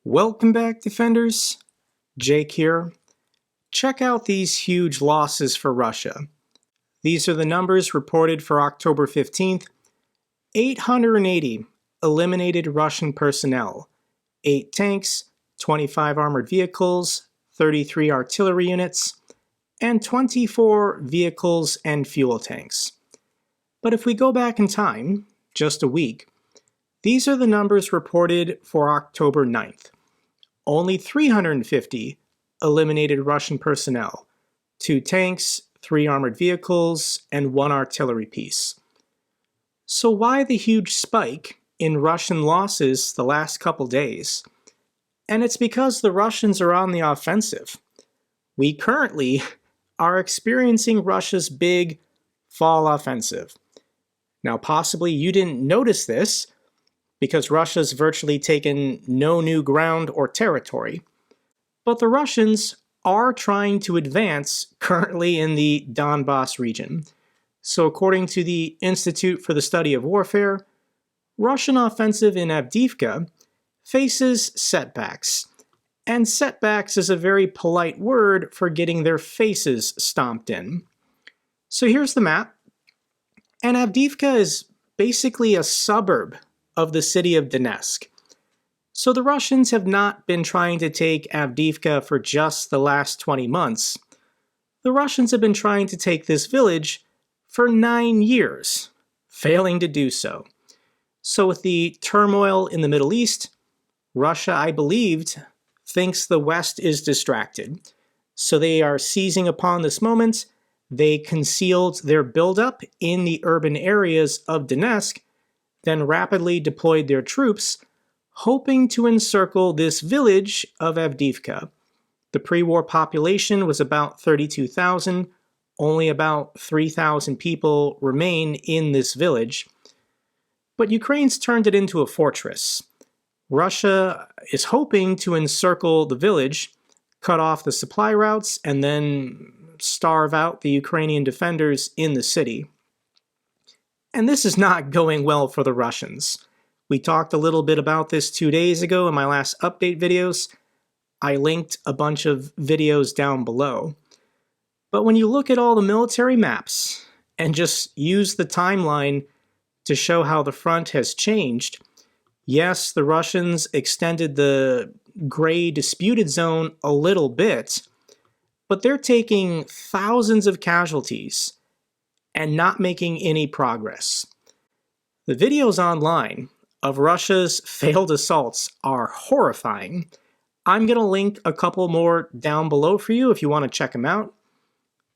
Welcome back, Defenders. Jake here. Check out these huge losses for Russia. These are the numbers reported for October 15th. 880 eliminated Russian personnel, 8 tanks, 25 armored vehicles, 33 artillery units, and 24 vehicles and fuel tanks. But if we go back in time, just a week, these are the numbers reported for October 9th. Only 350 eliminated Russian personnel, 2 tanks, 3 armored vehicles, and 1 artillery piece. So why the huge spike in Russian losses the last couple days? And it's because the Russians are on the offensive. We currently are experiencing Russia's big fall offensive. Now, possibly you didn't notice this because Russia's virtually taken no new ground or territory, but the Russians are trying to advance currently in the Donbas region. So according to the Institute for the Study of Warfare, Russian offensive in Avdiivka faces setbacks. And setbacks is a very polite word for getting their faces stomped in. So here's the map. And Avdiivka is basically a suburb of the city of Donetsk. So the Russians have not been trying to take Avdiivka for just the last 20 months. The Russians have been trying to take this village for 9 years, failing to do so. So with the turmoil in the Middle East, Russia, I believed, thinks the West is distracted. So they are seizing upon this moment. They concealed their buildup in the urban areas of Donetsk, then rapidly deployed their troops, hoping to encircle this village of Avdiivka. The pre-war population was about 32,000. Only about 3,000 people remain in this village. But Ukraine's turned it into a fortress. Russia is hoping to encircle the village, cut off the supply routes, and then starve out the Ukrainian defenders in the city. And this is not going well for the Russians. We talked a little bit about this 2 days ago in my last update videos. I linked a bunch of videos down below. But when you look at all the military maps and just use the timeline to show how the front has changed, yes, the Russians extended the gray disputed zone a little bit, but they're taking thousands of casualties and not making any progress. The videos online of Russia's failed assaults are horrifying. I'm going to link a couple more down below for you if you want to check them out.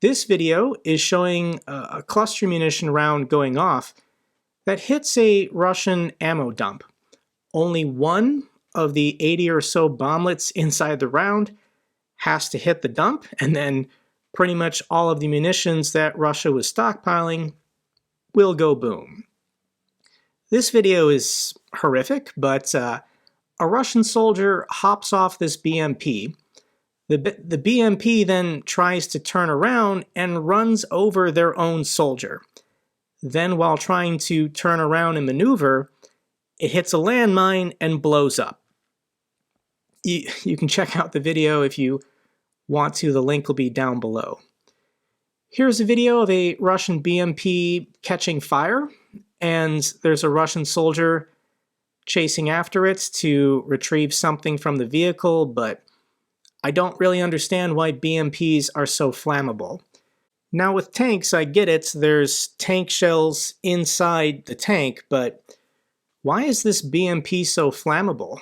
This video is showing a cluster munition round going off that hits a Russian ammo dump. Only one of the 80 or so bomblets inside the round has to hit the dump, and then pretty much all of the munitions that Russia was stockpiling will go boom. This video is horrific, but a Russian soldier hops off this BMP. The BMP then tries to turn around and runs over their own soldier. Then while trying to turn around and maneuver, it hits a landmine and blows up. You can check out the video if you want to. The link will be down below. Here's a video of a Russian BMP catching fire, and there's a Russian soldier chasing after it to retrieve something from the vehicle, but I don't really understand why BMPs are so flammable. Now with tanks, I get it, there's tank shells inside the tank, but why is this BMP so flammable?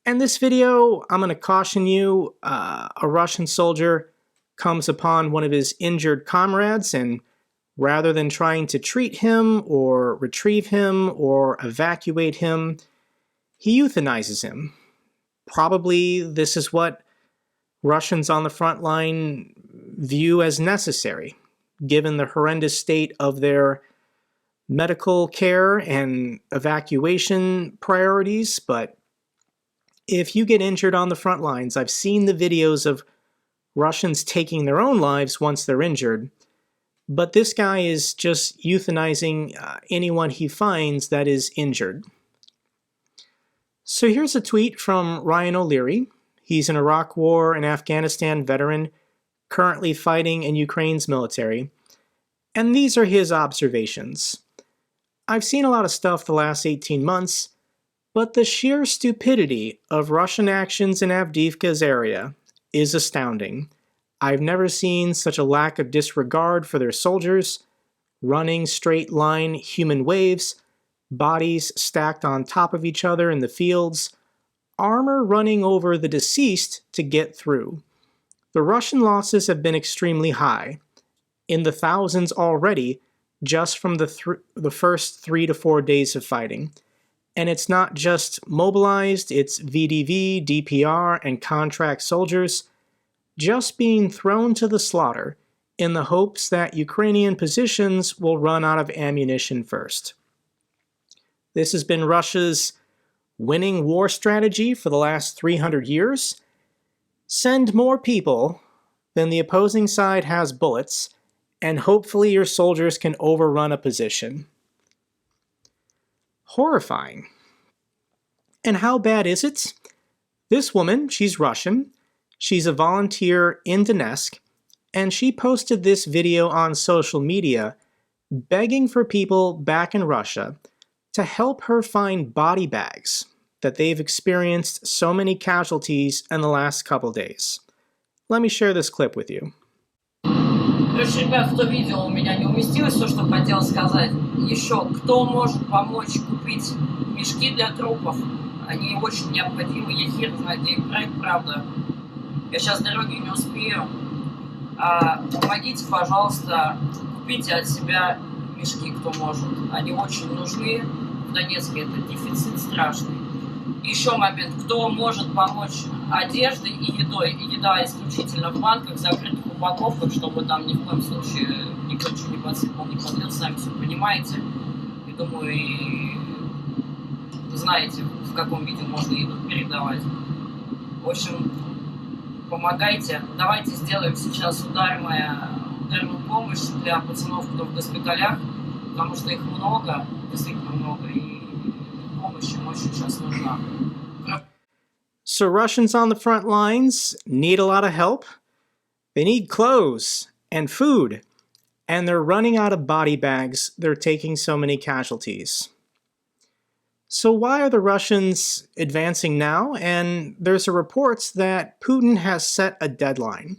In this video, I'm going to caution you, a Russian soldier comes upon one of his injured comrades, and rather than trying to treat him or retrieve him or evacuate him, he euthanizes him. Probably this is what Russians on the front line view as necessary, given the horrendous state of their medical care and evacuation priorities. But if you get injured on the front lines, I've seen the videos of Russians taking their own lives once they're injured, but this guy is just euthanizing anyone he finds that is injured. So here's a tweet from Ryan O'Leary. He's an Iraq War and Afghanistan veteran, currently fighting in Ukraine's military. And these are his observations. I've seen a lot of stuff the last 18 months, but the sheer stupidity of Russian actions in Avdiivka's area is astounding. I've never seen such a lack of disregard for their soldiers, running straight-line human waves, bodies stacked on top of each other in the fields, armor running over the deceased to get through. The Russian losses have been extremely high, in the thousands already, just from the first 3 to 4 days of fighting. And it's not just mobilized, it's VDV, DPR, and contract soldiers just being thrown to the slaughter in the hopes that Ukrainian positions will run out of ammunition first. This has been Russia's winning war strategy for the last 300 years. Send more people than the opposing side has bullets, and hopefully your soldiers can overrun a position. Horrifying. And how bad is it? This woman, she's Russian, she's a volunteer in Donetsk, and she posted this video on social media begging for people back in Russia to help her find body bags that they've experienced so many casualties in the last couple days. Let me share this clip with you. Короче, ребят, кто видел, у меня не уместилось все, что хотел сказать. Еще, кто может помочь купить мешки для трупов? Они очень необходимы, я хер знаю, где их брать, правда. Я сейчас дороги не успею. Помогите, пожалуйста, купите от себя мешки, кто может. Они очень нужны. В Донецке это дефицит страшный. Еще момент, кто может помочь одеждой и едой. Еда исключительно в банках, закрытых упаковках, чтобы там ни в коем случае никто ничего не подсыпал, не подлил, сами все понимаете. И думаю, и вы знаете, в каком виде можно еду передавать. В общем, помогайте. Давайте сделаем сейчас ударную помощь для пацанов, кто в госпиталях, потому что их много, действительно много, и помощь им очень сейчас нужна. So Russians on the front lines need a lot of help. They need clothes and food, and they're running out of body bags. They're taking so many casualties. So why are the Russians advancing now? And there's a reports that Putin has set a deadline.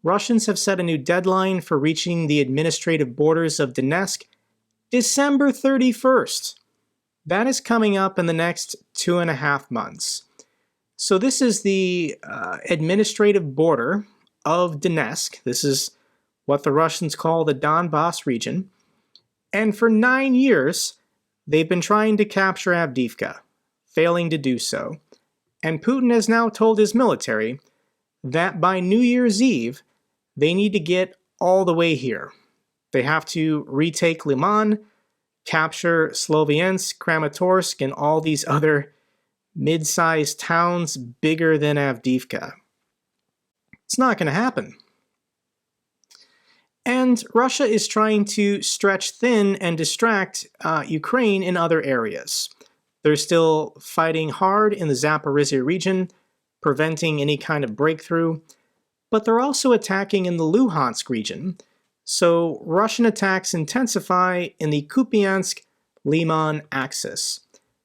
Russians have set a new deadline for reaching the administrative borders of Donetsk, December 31st. That is coming up in the next 2.5 months. So this is the administrative border of Donetsk. This is what the Russians call the Donbass region. And for 9 years, they've been trying to capture Avdiivka, failing to do so. And Putin has now told his military that by New Year's Eve, they need to get all the way here. They have to retake Liman, capture Sloviansk, Kramatorsk, and all these other mid-sized towns bigger than Avdiivka. It's not going to happen. And Russia is trying to stretch thin and distract Ukraine in other areas. They're still fighting hard in the Zaporizhia region, preventing any kind of breakthrough, but they're also attacking in the Luhansk region. So Russian attacks intensify in the Kupiansk-Liman axis.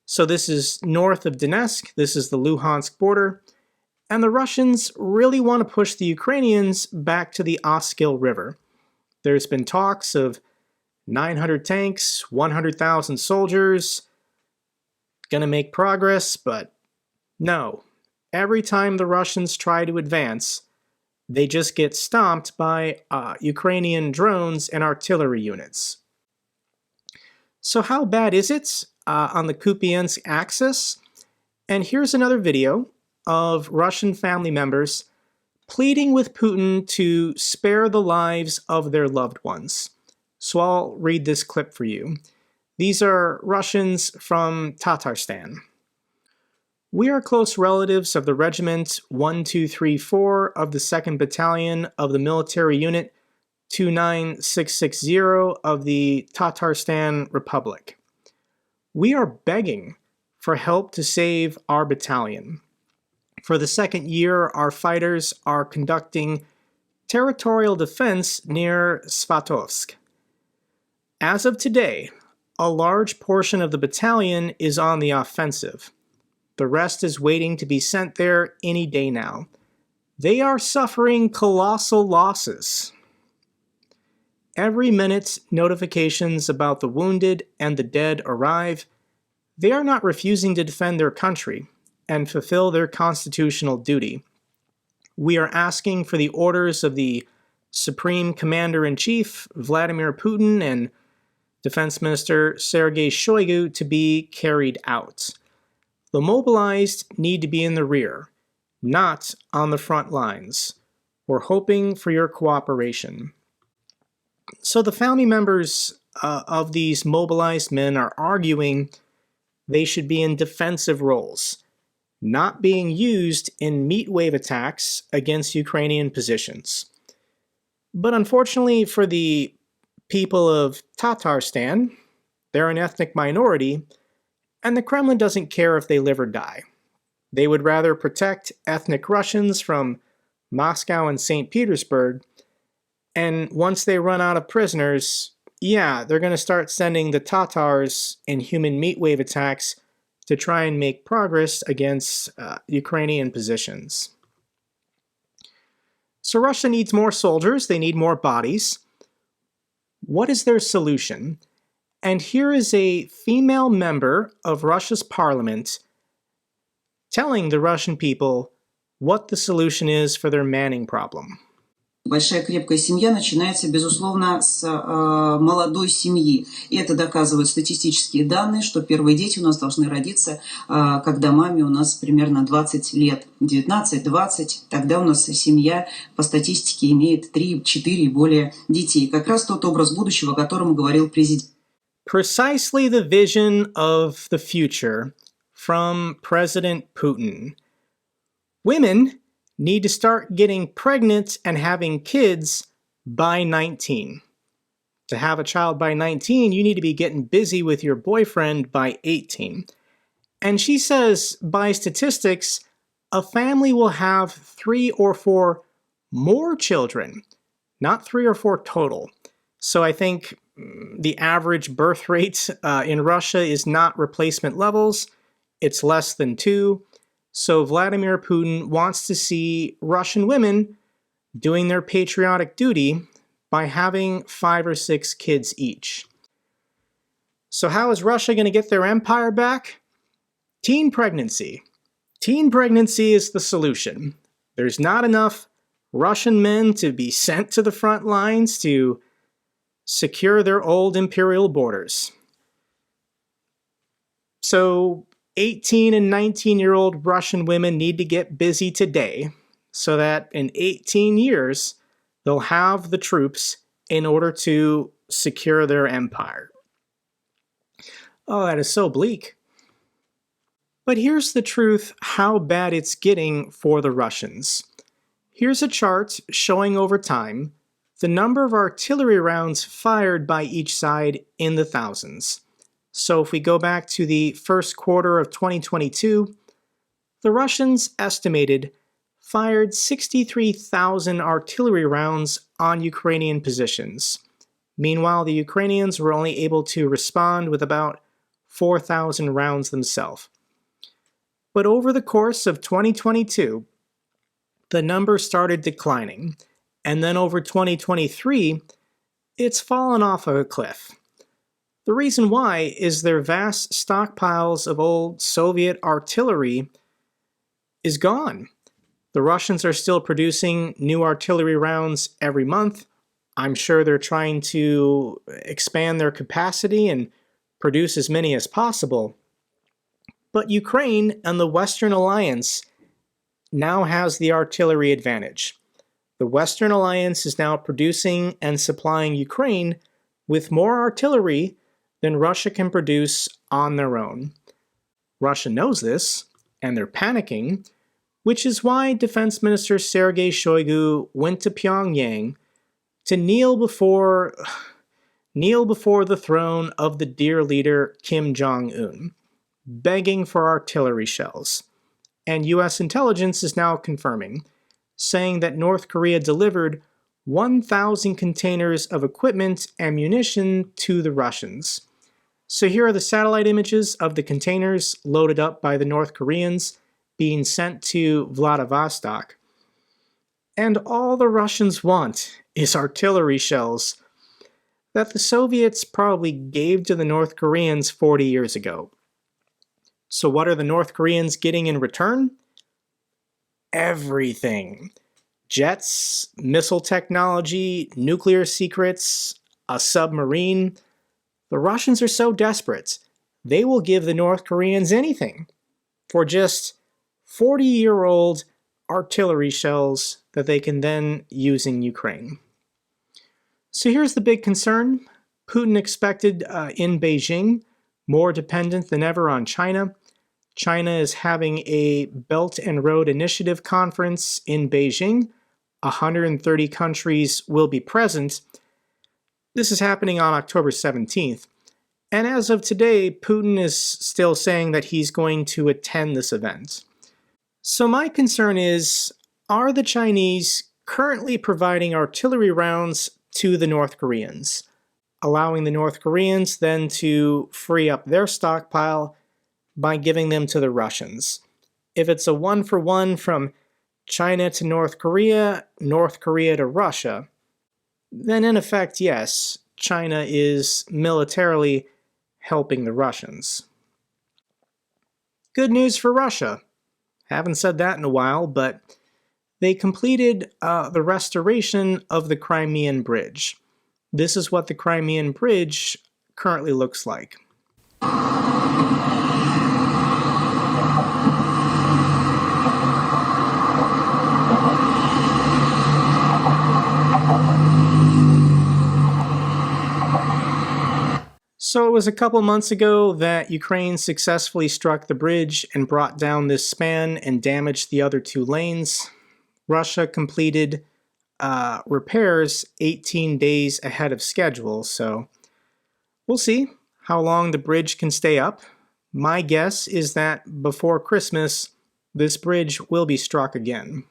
So this is north of Donetsk, this is the Luhansk border, and the Russians really want to push the Ukrainians back to the Oskil River. There's been talks of 900 tanks, 100,000 soldiers, gonna make progress, but no. Every time the Russians try to advance, they just get stomped by Ukrainian drones and artillery units. So how bad is it on the Kupiansk axis? And here's another video of Russian family members pleading with Putin to spare the lives of their loved ones. So I'll read this clip for you. These are Russians from Tatarstan. We are close relatives of the Regiment 1234 of the 2nd Battalion of the Military Unit 29660 of the Tatarstan Republic. We are begging for help to save our battalion. For the second year, our fighters are conducting territorial defense near Svatovsk. As of today, a large portion of the battalion is on the offensive. The rest is waiting to be sent there any day now. They are suffering colossal losses. Every minute, notifications about the wounded and the dead arrive. They are not refusing to defend their country and fulfill their constitutional duty. We are asking for the orders of the Supreme Commander-in-Chief, Vladimir Putin, and Defense Minister Sergei Shoigu to be carried out. The mobilized need to be in the rear, not on the front lines. We're hoping for your cooperation. So the family members of these mobilized men are arguing they should be in defensive roles, not being used in meat wave attacks against Ukrainian positions. But unfortunately for the people of Tatarstan, they're an ethnic minority, and the Kremlin doesn't care if they live or die. They would rather protect ethnic Russians from Moscow and St. Petersburg, and once they run out of prisoners, yeah, they're going to start sending the Tatars in human meat wave attacks to try and make progress against Ukrainian positions. So Russia needs more soldiers, they need more bodies. What is their solution? And here is a female member of Russia's parliament telling the Russian people what the solution is for their manning problem. Большая крепкая семья начинается, безусловно, с молодой семьи. И это доказывают статистические данные, что первые дети у нас должны родиться, когда маме у нас примерно 20 лет, 19-20. Тогда у нас семья по статистике имеет 3-4 и более детей. Как раз тот образ будущего, о котором говорил президент. Precisely the vision of the future from President Putin. Women need to start getting pregnant and having kids by 19. To have a child by 19, you need to be getting busy with your boyfriend by 18. And she says, by statistics, a family will have 3 or 4 more children, not 3 or 4 total. So I think the average birth rate in Russia is not replacement levels. It's less than 2. So Vladimir Putin wants to see Russian women doing their patriotic duty by having 5 or 6 kids each. So how is Russia going to get their empire back? Teen pregnancy. Teen pregnancy is the solution. There's not enough Russian men to be sent to the front lines to secure their old imperial borders. So 18 and 19-year-old Russian women need to get busy today so that in 18 years they'll have the troops in order to secure their empire. Oh, that is so bleak. But here's the truth how bad it's getting for the Russians. Here's a chart showing over time the number of artillery rounds fired by each side in the thousands. So if we go back to the first quarter of 2022, the Russians estimated fired 63,000 artillery rounds on Ukrainian positions. Meanwhile, the Ukrainians were only able to respond with about 4,000 rounds themselves. But over the course of 2022, the number started declining, and then over 2023, it's fallen off of a cliff. The reason why is their vast stockpiles of old Soviet artillery is gone. The Russians are still producing new artillery rounds every month. I'm sure they're trying to expand their capacity and produce as many as possible. But Ukraine and the Western Alliance now has the artillery advantage. The Western Alliance is now producing and supplying Ukraine with more artillery than Russia can produce on their own. Russia knows this, and they're panicking, which is why Defense Minister Sergei Shoigu went to Pyongyang to kneel before the throne of the dear leader Kim Jong-un. begging for artillery shells. And US intelligence is now confirming, saying that North Korea delivered 1,000 containers of equipment and munition to the Russians. So here are the satellite images of the containers loaded up by the North Koreans being sent to Vladivostok. And all the Russians want is artillery shells that the Soviets probably gave to the North Koreans 40 years ago. So what are the North Koreans getting in return? Everything. Jets, missile technology, nuclear secrets, a submarine. The Russians are so desperate, they will give the North Koreans anything for just 40-year-old artillery shells that they can then use in Ukraine. So here's the big concern. Putin expected in Beijing more dependent than ever on China. China is having a Belt and Road Initiative conference in Beijing. 130 countries will be present. This is happening on October 17th. And as of today, Putin is still saying that he's going to attend this event. So my concern is, are the Chinese currently providing artillery rounds to the North Koreans, allowing the North Koreans then to free up their stockpile by giving them to the Russians? If it's a one-for-one from China to North Korea to Russia, then in effect, yes, China is militarily helping the Russians. Good news for Russia. Haven't said that in a while, but they completed the restoration of the Crimean Bridge. This is what the Crimean Bridge currently looks like. So it was a couple months ago that Ukraine successfully struck the bridge and brought down this span and damaged the other two lanes. Russia completed repairs 18 days ahead of schedule, so we'll see how long the bridge can stay up. My guess is that before Christmas, this bridge will be struck again.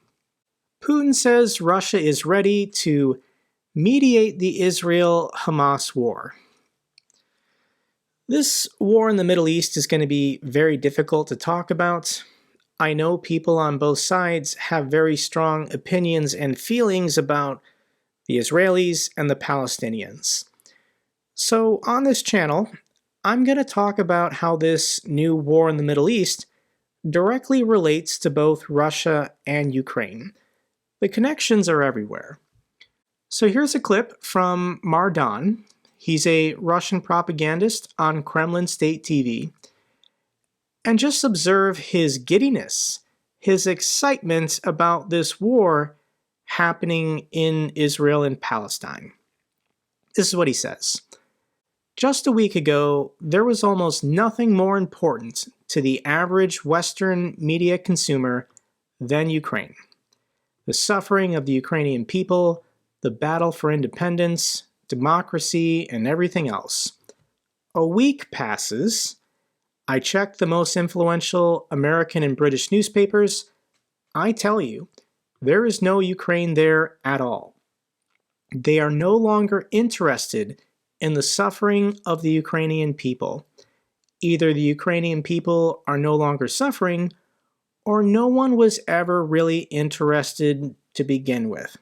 Putin says Russia is ready to mediate the Israel-Hamas war. This war in the Middle East is going to be very difficult to talk about. I know people on both sides have very strong opinions and feelings about the Israelis and the Palestinians. So on this channel, I'm going to talk about how this new war in the Middle East directly relates to both Russia and Ukraine. The connections are everywhere. So here's a clip from Mardan. He's a Russian propagandist on Kremlin State TV. And just observe his giddiness, his excitement about this war happening in Israel and Palestine. This is what he says. Just a week ago, there was almost nothing more important to the average Western media consumer than Ukraine. The suffering of the Ukrainian people, the battle for independence, democracy, and everything else. A week passes. I check the most influential American and British newspapers. I tell you, there is no Ukraine there at all. They are no longer interested in the suffering of the Ukrainian people. Either the Ukrainian people are no longer suffering, or no one was ever really interested to begin with.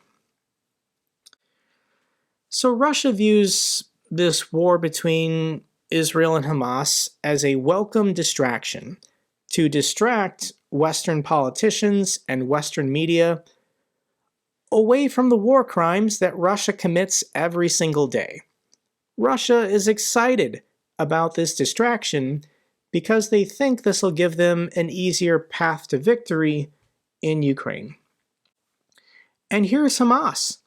So Russia views this war between Israel and Hamas as a welcome distraction to distract Western politicians and Western media away from the war crimes that Russia commits every single day. Russia is excited about this distraction because they think this will give them an easier path to victory in Ukraine. And here's Hamas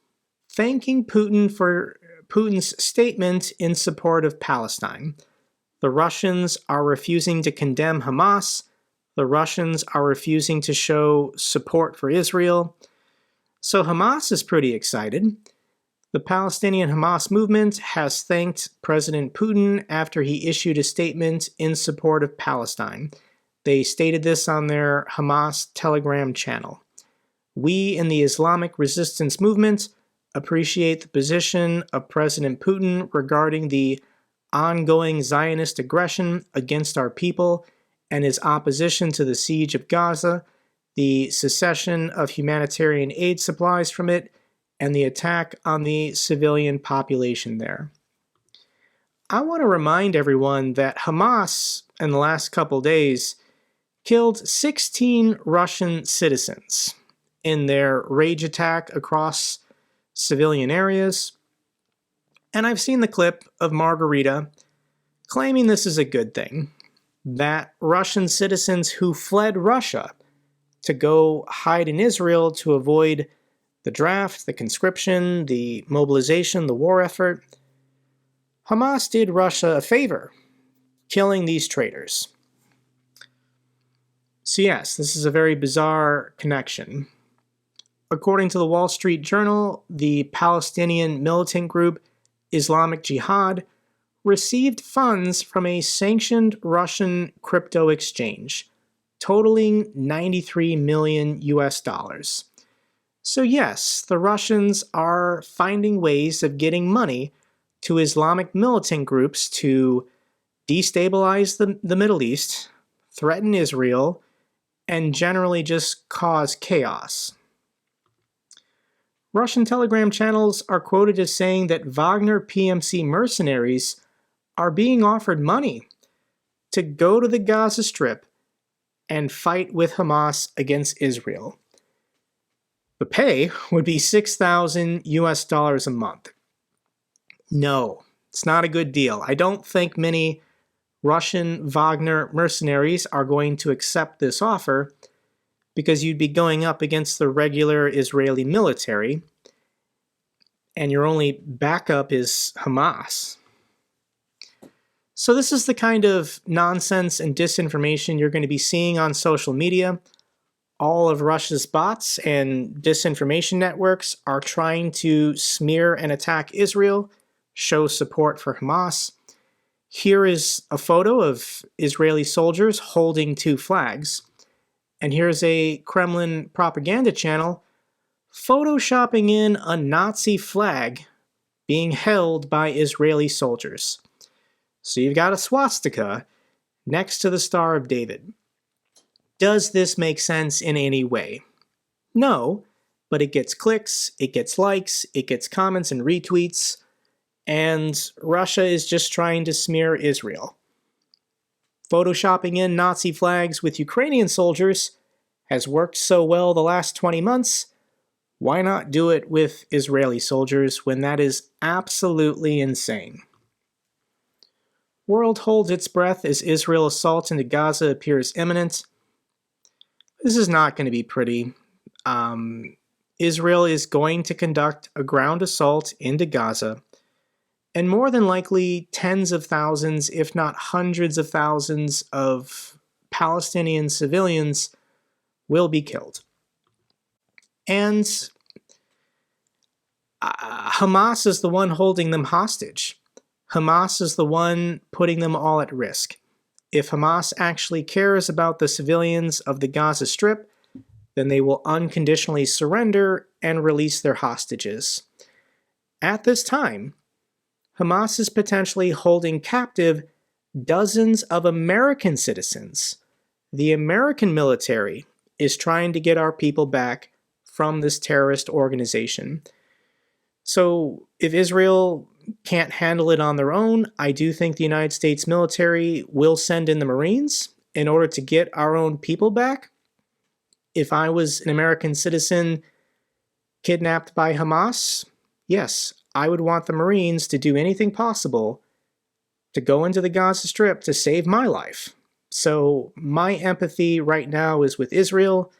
thanking Putin for Putin's statement in support of Palestine. The Russians are refusing to condemn Hamas. The Russians are refusing to show support for Israel. So Hamas is pretty excited. The Palestinian Hamas movement has thanked President Putin after he issued a statement in support of Palestine. They stated this on their Hamas Telegram channel. "We in the Islamic resistance movement appreciate the position of President Putin regarding the ongoing Zionist aggression against our people and his opposition to the siege of Gaza, the cessation of humanitarian aid supplies from it, and the attack on the civilian population there." I want to remind everyone that Hamas, in the last couple days, killed 16 Russian citizens in their rage attack across civilian areas. And I've seen the clip of Margarita claiming this is a good thing, that Russian citizens who fled Russia to go hide in Israel to avoid the draft, the conscription, the mobilization, the war effort, Hamas did Russia a favor, killing these traitors. So yes, this is a very bizarre connection. According to the Wall Street Journal, the Palestinian militant group Islamic Jihad received funds from a sanctioned Russian crypto exchange, totaling $93 million US. So yes, the Russians are finding ways of getting money to Islamic militant groups to destabilize the Middle East, threaten Israel, and generally just cause chaos. Russian Telegram channels are quoted as saying that Wagner PMC mercenaries are being offered money to go to the Gaza Strip and fight with Hamas against Israel. The pay would be $6,000 US a month. No, it's not a good deal. I don't think many Russian Wagner mercenaries are going to accept this offer because you'd be going up against the regular Israeli military, and your only backup is Hamas. So this is the kind of nonsense and disinformation you're going to be seeing on social media. All of Russia's bots and disinformation networks are trying to smear and attack Israel, show support for Hamas. Here is a photo of Israeli soldiers holding two flags. And here's a Kremlin propaganda channel photoshopping in a Nazi flag being held by Israeli soldiers. So you've got a swastika next to the Star of David. Does this make sense in any way? No, but it gets clicks, it gets likes, it gets comments and retweets, and Russia is just trying to smear Israel. Photoshopping in Nazi flags with Ukrainian soldiers has worked so well the last 20 months. Why not do it with Israeli soldiers when that is absolutely insane? World holds its breath as Israel assault into Gaza appears imminent. This is not going to be pretty. Israel is going to conduct a ground assault into Gaza, and more than likely tens of thousands, if not hundreds of thousands of Palestinian civilians will be killed. And Hamas is the one holding them hostage. Hamas is the one putting them all at risk. If Hamas actually cares about the civilians of the Gaza Strip, then they will unconditionally surrender and release their hostages. At this time, Hamas is potentially holding captive dozens of American citizens. The American military is trying to get our people back from this terrorist organization. So if Israel can't handle it on their own, I do think the United States military will send in the Marines in order to get our own people back. If I was an American citizen kidnapped by Hamas, yes, I would want the Marines to do anything possible to go into the Gaza Strip to save my life. So my empathy right now is with Israel,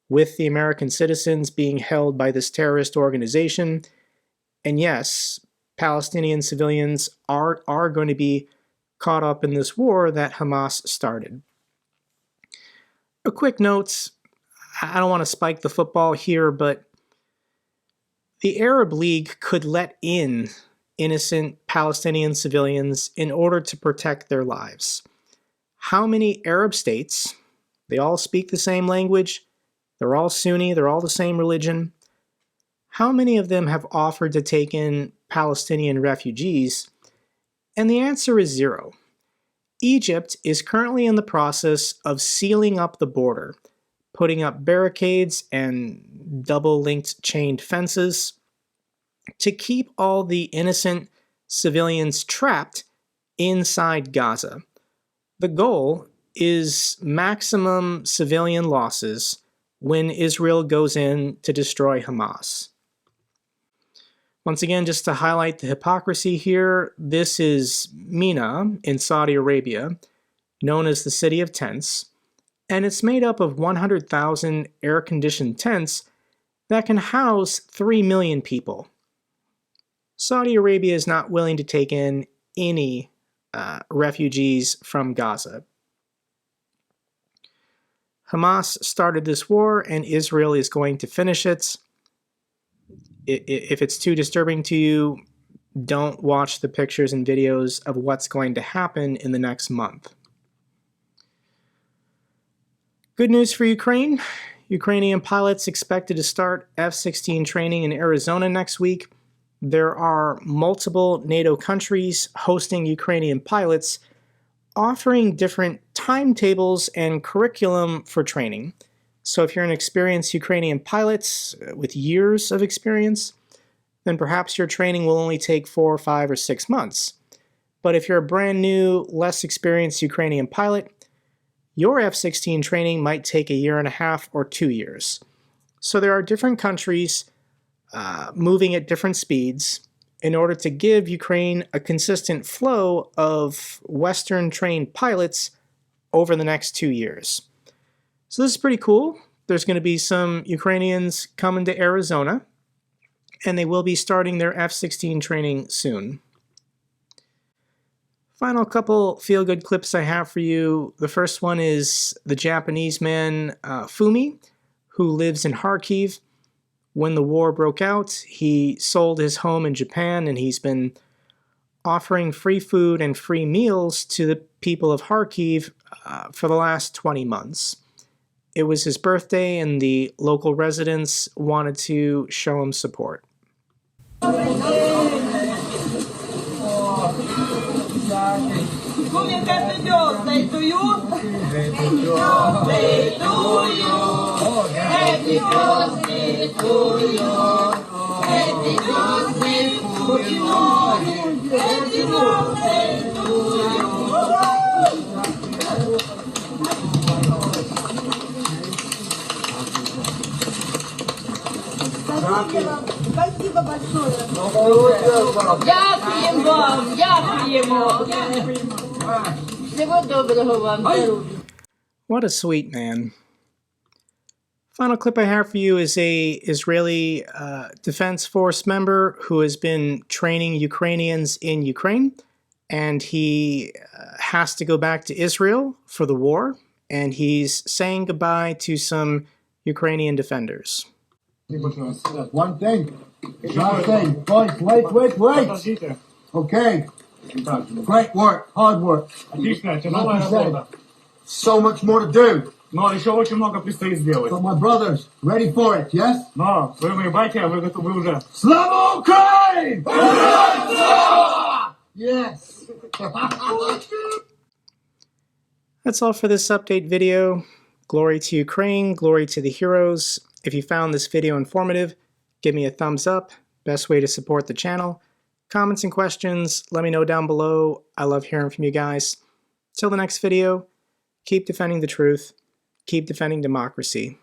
with the American citizens being held by this terrorist organization. And yes, Palestinian civilians are going to be caught up in this war that Hamas started. A quick note, I don't want to spike the football here, but the Arab League could let in innocent Palestinian civilians in order to protect their lives. How many Arab states, they all speak the same language, they're all Sunni, they're all the same religion, how many of them have offered to take in Palestinian refugees? And the answer is 0. Egypt is currently in the process of sealing up the border, putting up barricades and double-linked chained fences to keep all the innocent civilians trapped inside Gaza. The goal is maximum civilian losses when Israel goes in to destroy Hamas. Once again, just to highlight the hypocrisy here, this is Mina in Saudi Arabia, known as the City of Tents, and it's made up of 100,000 air-conditioned tents that can house 3 million people. Saudi Arabia is not willing to take in any refugees from Gaza. Hamas started this war, and Israel is going to finish it. If it's too disturbing to you, don't watch the pictures and videos of what's going to happen in the next month. Good news for Ukraine. Ukrainian pilots expected to start F-16 training in Arizona next week. There are multiple NATO countries hosting Ukrainian pilots, offering different timetables and curriculum for training. So if you're an experienced Ukrainian pilot with years of experience, then perhaps your training will only take 4, 5, or 6 months. But if you're a brand new, less experienced Ukrainian pilot, your F-16 training might take 1.5 years or 2 years. So there are different countries moving at different speeds in order to give Ukraine a consistent flow of Western-trained pilots over the next 2 years. So this is pretty cool. There's going to be some Ukrainians coming to Arizona, and they will be starting their F-16 training soon. Final couple feel-good clips I have for you. The first one is the Japanese man Fumi, who lives in Kharkiv. When the war broke out, he sold his home in Japan, and he's been offering free food and free meals to the people of Kharkiv for the last 20 months. It was his birthday, and the local residents wanted to show him support. Спасибо большое. Дякуємо вам, дякуємо. Всього доброго вам, здоров'я. What a sweet man. Final clip I have for you is a Israeli Defense Force member who has been training Ukrainians in Ukraine, and he has to go back to Israel for the war, and he's saying goodbye to some Ukrainian defenders. One thing. One thing. Boys, wait. Okay. Great work. Hard work. Отлично, Like тяжелая you said, работа. so much more to do. Но еще очень много предстоит сделать. So my brothers, ready for it, yes? Но, вы мои братья, вы готовы уже. Slava Ukraine! Yes! That's all for this update video. Glory to Ukraine, glory to the heroes. If you found this video informative, give me a thumbs up. Best way to support the channel. Comments and questions, let me know down below. I love hearing from you guys. Till the next video, keep defending the truth, keep defending democracy.